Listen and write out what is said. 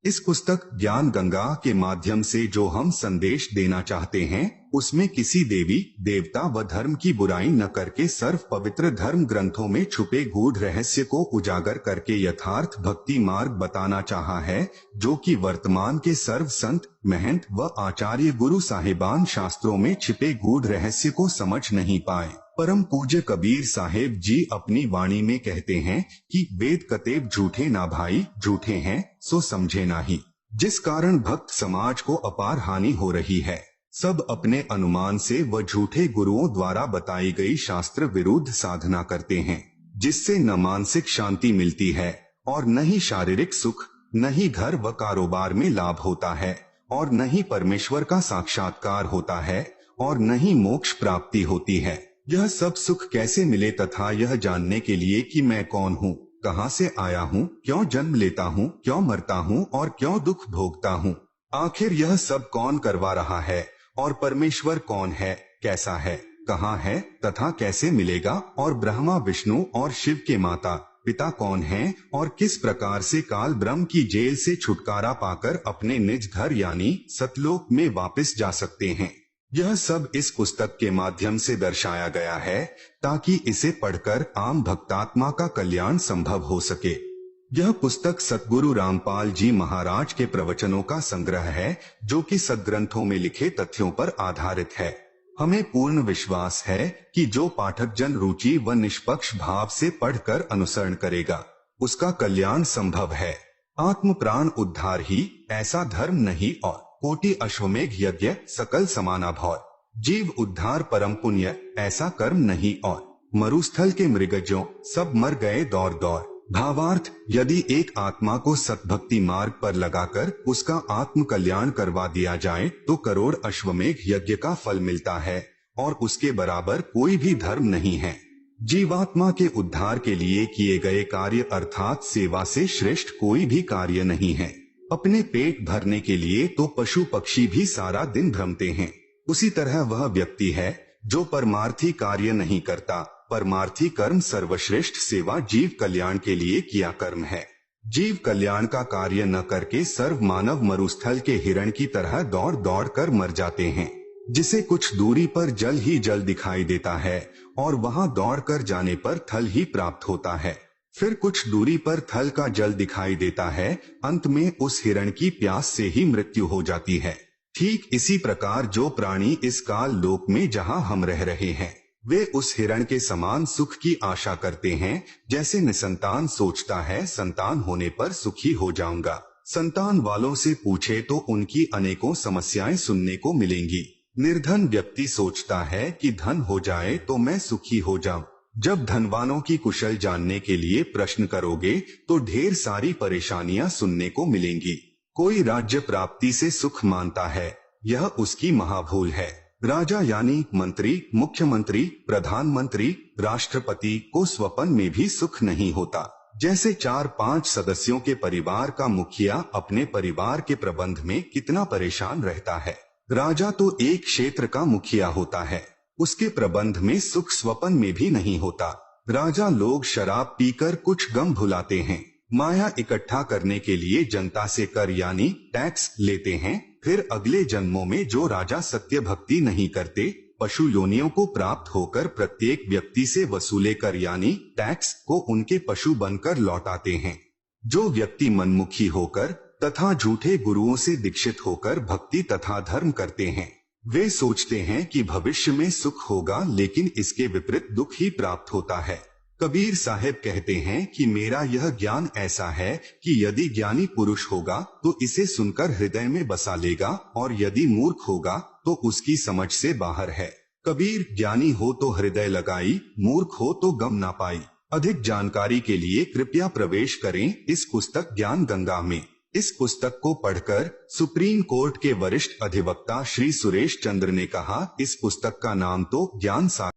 इस पुस्तक ज्ञान गंगा के माध्यम से जो हम संदेश देना चाहते हैं, उसमें किसी देवी देवता व धर्म की बुराई न करके सर्व पवित्र धर्म ग्रंथों में छुपे गूढ़ रहस्य को उजागर करके यथार्थ भक्ति मार्ग बताना चाहा है, जो कि वर्तमान के सर्व संत महंत व आचार्य गुरु साहिबान शास्त्रों में छिपे गूढ़ रहस्य को समझ नहीं पाए। परम पूज्य कबीर साहेब जी अपनी वाणी में कहते हैं कि वेद कतेब झूठे ना भाई, झूठे हैं सो समझे नाही, जिस कारण भक्त समाज को अपार हानि हो रही है। सब अपने अनुमान से व झूठे गुरुओं द्वारा बताई गई शास्त्र विरुद्ध साधना करते हैं, जिससे न मानसिक शांति मिलती है और न ही शारीरिक सुख, न ही घर व कारोबार में लाभ होता है, और न ही परमेश्वर का साक्षात्कार होता है, और न ही मोक्ष प्राप्ति होती है। यह सब सुख कैसे मिले तथा यह जानने के लिए कि मैं कौन हूँ, कहाँ से आया हूँ, क्यों जन्म लेता हूँ, क्यों मरता हूँ और क्यों दुख भोगता हूँ, आखिर यह सब कौन करवा रहा है, और परमेश्वर कौन है, कैसा है, कहाँ है तथा कैसे मिलेगा, और ब्रह्मा विष्णु और शिव के माता पिता कौन हैं, और किस प्रकार से काल ब्रह्म की जेल से छुटकारा पाकर अपने निज घर यानी सतलोक में वापस जा सकते हैं। यह सब इस पुस्तक के माध्यम से दर्शाया गया है, ताकि इसे पढ़कर आम भक्तात्मा का कल्याण संभव हो सके। यह पुस्तक सतगुरु रामपाल जी महाराज के प्रवचनों का संग्रह है, जो कि सदग्रंथों में लिखे तथ्यों पर आधारित है। हमें पूर्ण विश्वास है कि जो पाठक जन रुचि व निष्पक्ष भाव से पढ़कर अनुसरण करेगा, उसका कल्याण संभव है। आत्म प्राण उद्धार ही ऐसा धर्म नहीं, और कोटि अश्वमेघ यज्ञ सकल समाना भौर, जीव उद्धार परम पुण्य ऐसा कर्म नहीं, और मरुस्थल के मृगजों सब मर गए दौड़ दौड़। भावार्थ, यदि एक आत्मा को सतभक्ति मार्ग पर लगाकर उसका आत्म कल्याण करवा दिया जाए तो करोड़ अश्वमेघ यज्ञ का फल मिलता है, और उसके बराबर कोई भी धर्म नहीं है। जीवात्मा के उद्धार के लिए किए गए कार्य अर्थात सेवा से श्रेष्ठ कोई भी कार्य नहीं है। अपने पेट भरने के लिए तो पशु पक्षी भी सारा दिन भ्रमते हैं, उसी तरह वह व्यक्ति है जो परमार्थी कार्य नहीं करता। परमार्थी कर्म सर्वश्रेष्ठ सेवा जीव कल्याण के लिए किया कर्म है। जीव कल्याण का कार्य न करके सर्व मानव मरुस्थल के हिरण की तरह दौड़ दौड़ कर मर जाते हैं, जिसे कुछ दूरी पर जल ही जल दिखाई देता है और वहां दौड़ कर जाने पर थल ही प्राप्त होता है। फिर कुछ दूरी पर थल का जल दिखाई देता है, अंत में उस हिरण की प्यास से ही मृत्यु हो जाती है। ठीक इसी प्रकार जो प्राणी इस काल लोक में जहां हम रह रहे हैं, वे उस हिरण के समान सुख की आशा करते हैं, जैसे निसंतान सोचता है संतान होने पर सुखी हो जाऊंगा। संतान वालों से पूछे तो उनकी अनेकों समस्याएं सुनने को मिलेंगी। निर्धन व्यक्ति सोचता है कि धन हो जाए तो मैं सुखी हो जाऊं। जब धनवानों की कुशल जानने के लिए प्रश्न करोगे तो ढेर सारी परेशानियां सुनने को मिलेंगी। कोई राज्य प्राप्ति से सुख मानता है, यह उसकी महाभूल है। राजा यानी मंत्री, मुख्यमंत्री, प्रधानमंत्री, राष्ट्रपति को स्वप्न में भी सुख नहीं होता। जैसे 4-5 सदस्यों के परिवार का मुखिया अपने परिवार के प्रबंध में कितना परेशान रहता है। राजा तो एक क्षेत्र का मुखिया होता है, उसके प्रबंध में सुख स्वप्न में भी नहीं होता। राजा लोग शराब पीकर कुछ गम भुलाते हैं, माया इकट्ठा करने के लिए जनता से कर यानी टैक्स लेते हैं। फिर अगले जन्मों में जो राजा सत्य भक्ति नहीं करते, पशु योनियों को प्राप्त होकर प्रत्येक व्यक्ति से वसूले कर यानी टैक्स को उनके पशु बनकर लौटाते हैं। जो व्यक्ति मनमुखी होकर तथा झूठे गुरुओं से दीक्षित होकर भक्ति तथा धर्म करते हैं, वे सोचते हैं कि भविष्य में सुख होगा, लेकिन इसके विपरीत दुख ही प्राप्त होता है। कबीर साहब कहते हैं कि मेरा यह ज्ञान ऐसा है कि यदि ज्ञानी पुरुष होगा तो इसे सुनकर हृदय में बसा लेगा, और यदि मूर्ख होगा तो उसकी समझ से बाहर है। कबीर, ज्ञानी हो तो हृदय लगाई, मूर्ख हो तो गम ना पाई। अधिक जानकारी के लिए कृपया प्रवेश करें इस पुस्तक ज्ञान गंगा में। इस पुस्तक को पढ़कर सुप्रीम कोर्ट के वरिष्ठ अधिवक्ता श्री सुरेश चंद्र ने कहा, इस पुस्तक का नाम तो ज्ञान सागर